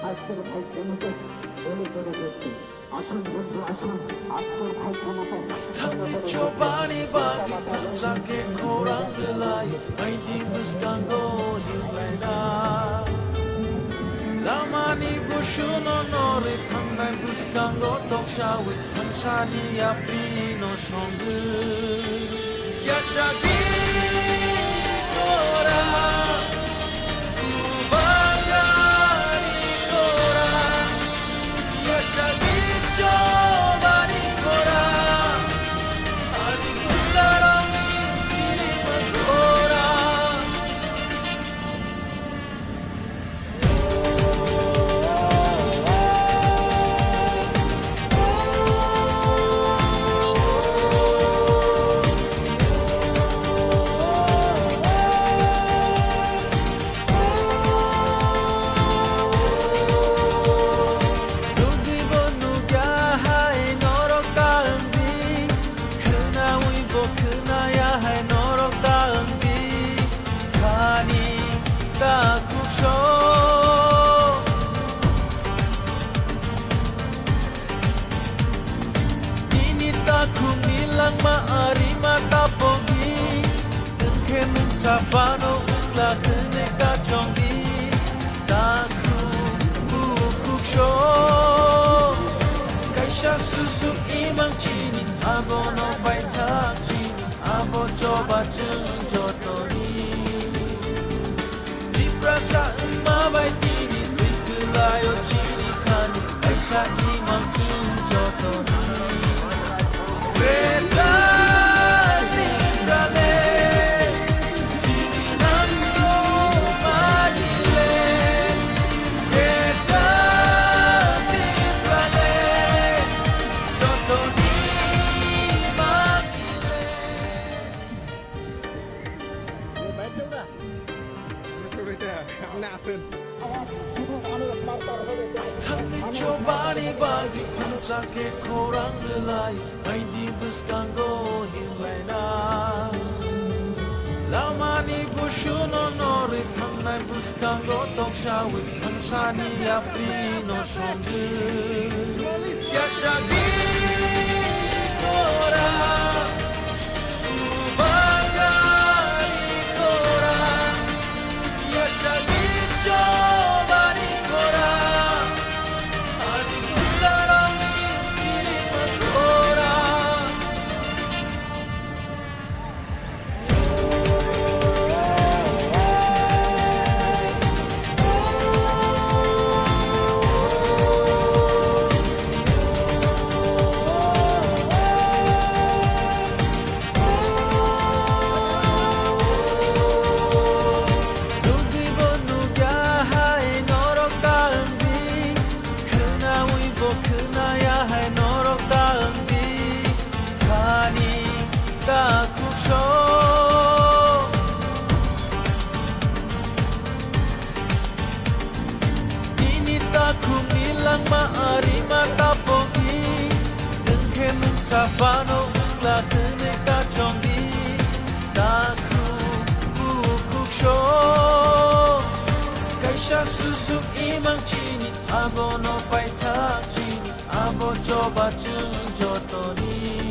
আজকের ভাই কেমতে বলে করে দেখছি আসুন বন্ধু আসুন আজকের ভাই কেমতে Chobani bagi tansake korang relai Maiti buskango hilaina Lamani bushuno nore tangnai buskango tokshawi Hansani apri no shongu Ya jadi kora Ubangari kora Ya jadi chobani kora Safano la kene ka jongi taku bukuk sho kaisha susu imang chini abono bai tak chini abo coba jeng jotoni di prasa ma bai tini dikelayo chini kan kaisha imang jeng jotoni Reda Chobani bagi tansake korang relai Maiti buskango hilaina Lamani bushuno nore tangnai buskango tokshawi Hansani apri no shongu Ya jadi kora Ubangari kora Ya jadi chobani kora Safano la kene ka jongi taku bukuk sho kaisha susu imang chini abono pai tak chini abo coba jeng jotoni